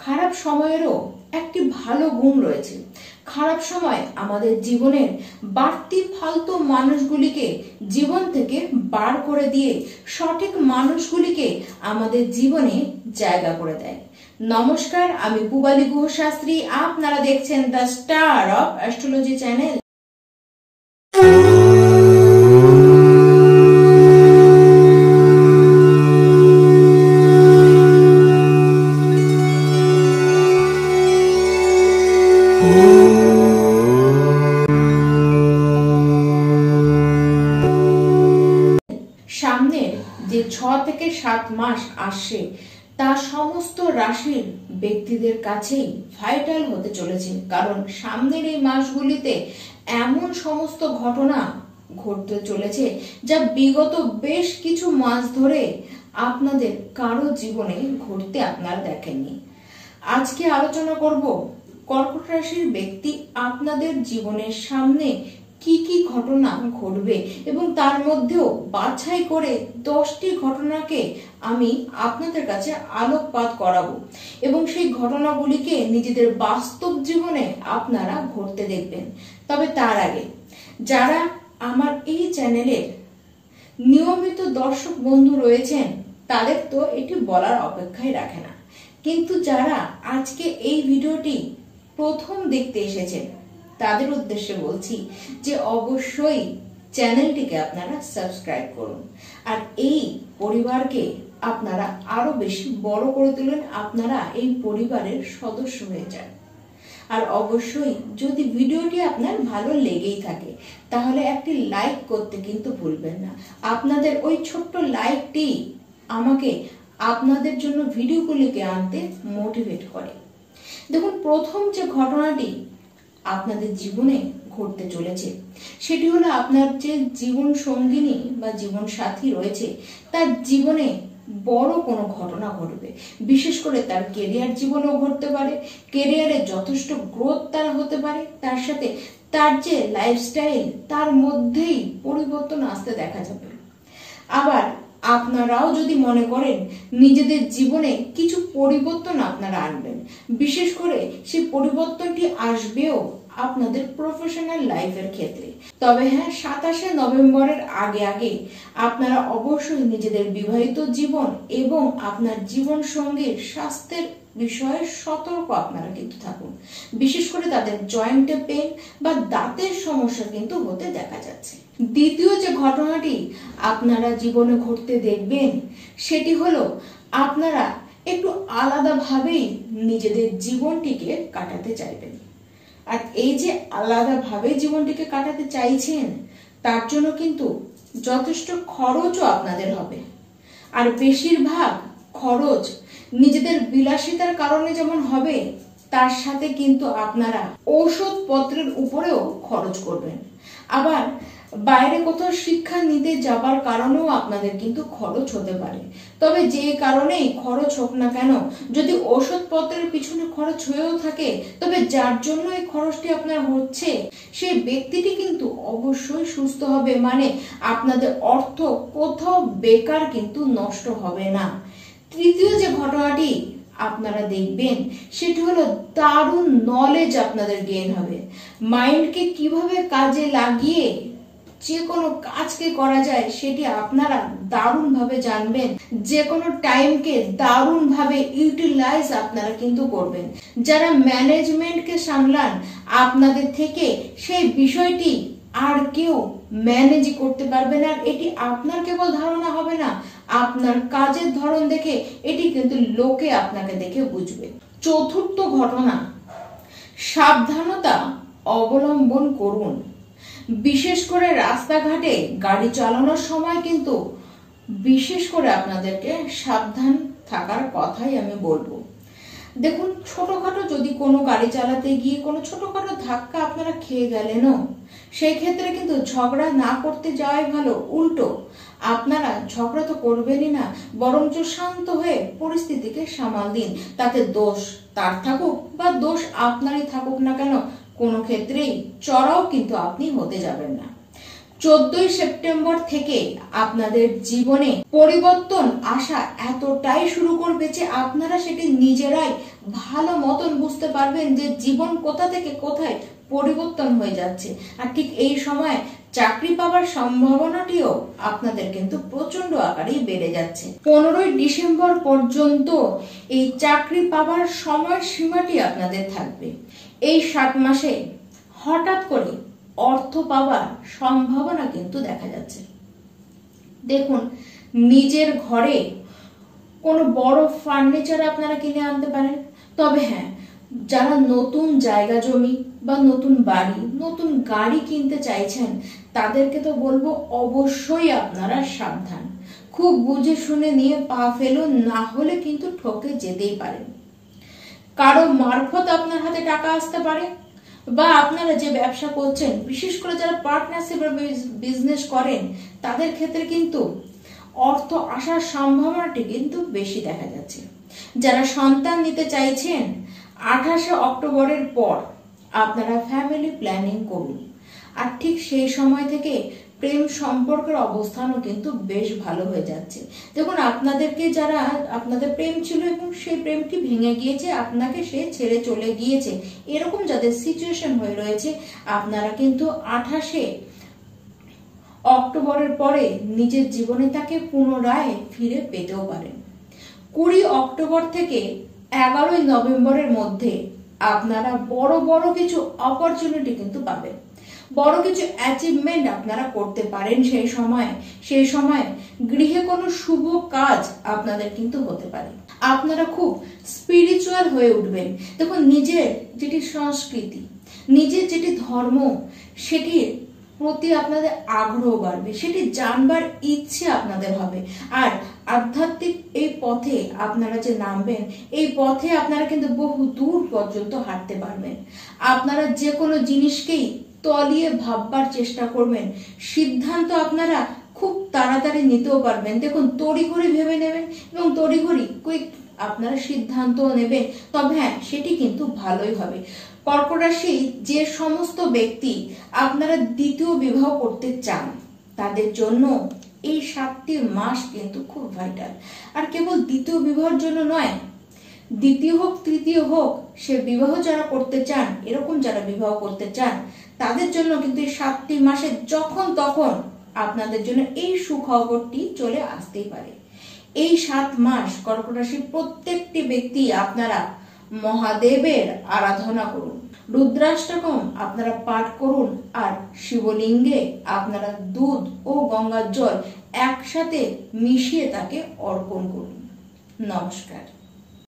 খারাপ সময়েরও একটি ভালো গুণ রয়েছে। খারাপ সময় আমাদের জীবনের বাড়তি ফালতু মানুষগুলিকে জীবন থেকে বার করে দিয়ে সঠিক মানুষগুলিকে আমাদের জীবনে জায়গা করে দেয়। নমস্কার, আমি পূবালী গুহ শাস্ত্রী। আপনারা দেখছেন the star of astrology channel. সামনের যে 6 থেকে 7 মাস আসছে তা সমস্ত রাশির ব্যক্তিদের কাছেই ভাইটাল হতে চলেছে, কারণ সামনের এই মাসগুলিতে এমন সমস্ত ঘটনা ঘটতে চলেছে যা বিগত বেশ কিছু মাস ধরে আপনাদের কারো জীবনে ঘটতে আপনারা দেখেননি। আজকে আলোচনা করব কর্কট রাশির ব্যক্তি আপনাদের জীবনের সামনে কি কি ঘটনা ঘটবে এবং তার মধ্যেও বাছাই করে 10টি ঘটনাকে আমি আপনাদের কাছে আলোকপাত করাবো এবং সেই ঘটনাগুলিকে নিজেদের বাস্তব জীবনে আপনারা ঘটতে দেখবেন। তবে তার আগে যারা আমার এই চ্যানেলের নিয়মিত দর্শক বন্ধু রয়েছেন তাদের তো এটি বলার অপেক্ষাই রাখে না, কিন্তু যারা আজকে এই ভিডিওটি প্রথম দেখতে এসেছেন তাদের উদ্দেশ্যে বলছি যে অবশ্যই চ্যানেলটিকে আপনারা সাবস্ক্রাইব করুন আর এই পরিবারকে আপনারা আরো বেশি বড় করে তুলুন। আপনারা এই পরিবারের সদস্য হয়ে যান। আর অবশ্যই যদি ভিডিওটি আপনার ভালো লেগেই থাকে তাহলে একটি লাইক করতে কিন্তু ভুলবেন না। আপনাদের ওই ছোট্ট লাইকটি আমাকে আপনাদের জন্য ভিডিওগুলিকে আনতে মোটিভেট করে। দেখুন, প্রথম যে ঘটনাটি আপনাদের জীবনে ঘটতে চলেছে সেটি হলো আপনার যে জীবন সঙ্গিনী বা জীবন সাথী রয়েছে তার জীবনে বড় কোনো ঘটনা ঘটবে। বিশেষ করে তার কেরিয়ার জীবনেও ঘটতে পারে, কেরিয়ারে যথেষ্ট গ্রোথ তার হতে পারে, তার সাথে তার যে লাইফস্টাইল তার মধ্যেই পরিবর্তন আসতে দেখা যাবে। আবার আপনারাও যদি মনে করেন নিজেদের জীবনে কিছু পরিবর্তন আপনারা আনবেন, বিশেষ করে সেই পরিবর্তনটি আসবেও আপনাদের প্রফেশনাল লাইফের ক্ষেত্রে। তবে হ্যাঁ, 27শে নভেম্বরের আগে আপনারা অবশ্যই নিজেদের বিবাহিত জীবন এবং আপনার জীবন সঙ্গীর স্বাস্থ্যের বিষয়ে সতর্ক আপনারা কিন্তু থাকুন। বিশেষ করে তাদের জয়েন্টে পেন বা দাঁতের সমস্যা কিন্তু হতে দেখা যাচ্ছে। দ্বিতীয় যে ঘটনাটি আপনারা জীবনে ঘটতে দেখবেন সেটি হলো আপনারা একটু আলাদাভাবেই নিজেদের জীবনটিকে কাটাতে চাইবেন। আর এই যে আলাদাভাবে জীবনটিকে কাটাতে চাইছেন তার জন্য কিন্তু যথেষ্ট খরচও আপনাদের হবে। আর বেশিরভাগ খরচ নিজেদের বিলাসিতার কারণে যেমন হবে, তার সাথে কিন্তু আপনারা ঔষধপত্রের উপরেও খরচ করবেন। আবার বাইরে কোথাও শিক্ষা নিতে যাবার কারণেও আপনাদের কিন্তু খরচ হতে পারে। তবে যে কারণেই খরচ হোক না কেন, যদি ওষুধপত্রের পিছনে খরচ হয়েও থাকে, তবে যার জন্য এই খরচটি আপনার হচ্ছে সেই ব্যক্তিটি কিন্তু অবশ্যই সুস্থ হবে। মানে আপনাদের অর্থ কোথাও বেকার কিন্তু নষ্ট হবে না। তৃতীয় যে ঘটনাটি আপনারা দেখবেন সেটি হলো দারুণ নলেজ আপনাদের গেইন হবে। মাইন্ডকে কিভাবে কাজে লাগিয়ে যে কোনো কাজকে করা যায় সেটি আপনারা দারুণ ভাবে জানবেন। যে কোনো টাইমকে দারুণ ভাবে ইউটিলাইজ আপনারা কিন্তু করবেন। যারা ম্যানেজমেন্টকে সামলান আপনাদের থেকে সেই বিষয়টি আর কেউ ম্যানেজ করতে পারবে না। এটি আপনার কেবল ধারণা হবে না, আপনার কাজের ধরন দেখে এটি কিন্তু লোকে আপনাকে দেখে বুঝবে। চতুর্থ ঘটনা, সাবধানতা অবলম্বন করুন। বিশেষ করে রাস্তাঘাটে গাড়ি চালানোর সময় কিন্তু বিশেষ করে আপনাদেরকে সাবধান থাকার কথাই আমি বলবো। দেখুন, ছোটখাটো যদি কোনো গাড়ি চালাতে গিয়ে কোনো ছোটখাটো ধাক্কা আপনারা খেয়ে গেলেনও, সেই ক্ষেত্রে কিন্তু ঝগড়া না করতে যাওয়াই ভালো। উল্টো আপনারা ঝগড়া তো করবেনই না, বরঞ্চ শান্ত হয়ে পরিস্থিতিকে সামাল দিন। তাতে দোষ তার থাকুক বা দোষ আপনারই থাকুক না কেন, কোনো ক্ষেত্রেই চড়াও কিন্তু আপনি হতে যাবেন না। 14ই সেপ্টেম্বর থেকে আপনাদের জীবনে পরিবর্তন আসা এতটাই শুরু করবে যে আপনারা সেটি নিজেরাই ভালো মতন বুঝতে পারবেন যে জীবন কোথা থেকে কোথায় পরিবর্তন হয়ে যাচ্ছে। আর ঠিক এই সময় চাকরি পাওয়ার সম্ভাবনাটিও আপনাদের কিন্তু প্রচন্ড আকারেই বেড়ে যাচ্ছে। 15ই ডিসেম্বর পর্যন্ত এই চাকরি পাওয়ার সময় সীমাটি আপনাদের থাকবে। এই 7 মাসে হঠাৎ করে অর্থ পাওয়ার সম্ভাবনা কিন্তু দেখা যাচ্ছে। দেখুন, নিজের ঘরে কোনো বড় ফার্নিচার আপনারা কিনে আনতে পারেন। তবে হ্যাঁ, যারা নতুন জায়গা জমি বা নতুন বাড়ি, নতুন গাড়ি কিনতে চাইছেন, তাদেরকে তো বলবো অবশ্যই আপনারা সাবধান, খুব বুঝে শুনে নিয়ে পা ফেলুন, না হলে কিন্তু ঠকে যেতেই পারেন। কারো মারফত আপনার হাতে টাকা আসতে পারে, বা আপনারা যে ব্যবসা করছেন, বিশেষ করে যারা পার্টনারশিপ বা বিজনেস করেন, তাদের ক্ষেত্রে কিন্তু অর্থ আসার সম্ভাবনাটি কিন্তু বেশি দেখা যাচ্ছে। যারা সন্তান নিতে চাইছেন, 28শে অক্টোবরের পর আপনারা ফ্যামিলি প্ল্যানিং করুন। আর ঠিক সেই সময় থেকে প্রেম সম্পর্কের অবস্থানও কিন্তু বেশ ভালো হয়ে যাচ্ছে। দেখুন, আপনাদের প্রেম ছিল এবং সেই প্রেমটি ভেঙে গিয়েছে, আপনাকে সে ছেড়ে চলে গিয়েছে, এরকম যাদের সিচুয়েশন হয়ে রয়েছে, আপনারা কিন্তু 28শে অক্টোবরের পরে নিজের জীবনে তাকে পুনরায় ফিরে পেতেও পারেন। 20 অক্টোবর থেকে 11ই নভেম্বরের মধ্যে আপনারা বড় বড় কিছু অপরচুনিটি কিন্তু পাবেন, বড় কিছু অ্যাচিভমেন্ট আপনারা করতে পারেন। সেই সময় গৃহে কোনো শুভ কাজ আপনাদের কিন্তু হতে পারে। আপনারা খুব স্পিরিচুয়াল হয়ে উঠবেন। দেখুন, নিজের যেটি সংস্কৃতি, নিজের যেটি ধর্ম, সেটির প্রতি আপনাদের আগ্রহ বাড়বে, সেটি জানবার ইচ্ছে আপনাদের হবে। আর আধ্যাত্মিক এই পথে আপনারা যে নামবেন, এই পথে আপনারা কিন্তু বহু দূর পর্যন্ত হাঁটতে পারবেন। আপনারা যে কোনো জিনিসকেই তলিয়ে ভাববার চেষ্টা করবেন, সিদ্ধান্ত আপনারা খুব তাড়াতাড়ি নিতেও পারবেন। দেখুন, তড়িঘড়ি ভেবে নেবেন এবং তড়িঘড়ি কুইক আপনারা সিদ্ধান্ত নেবেন, তবে হ্যাঁ, সেটি কিন্তু ভালোই হবে। কর্কট রাশি যে সমস্ত ব্যক্তি আপনারা দ্বিতীয় বিবাহ করতে চান, তাদের জন্য এই 7টি মাস কিন্তু খুব ভাইটাল। আর কেবল দ্বিতীয় বিবাহের জন্য নয়, দ্বিতীয় হোক তৃতীয় হোক, সে বিবাহ যারা করতে চান, এরকম যারা বিবাহ করতে চান, তাদের জন্য কিন্তু এই 7টি মাসে যখন তখন আপনাদের জন্য এই সুখবরটি চলে আসতেই পারে। এই 7 মাস কর্কট রাশির প্রত্যেকটি ব্যক্তি আপনারা মহাদেবের আরাধনা করুন, রুদ্রাষ্টকম আপনারা পাঠ করুন, আর শিবলিঙ্গে আপনারা দুধ ও গঙ্গার জল একসাথে মিশিয়ে তাকে অর্পণ করুন। নমস্কার।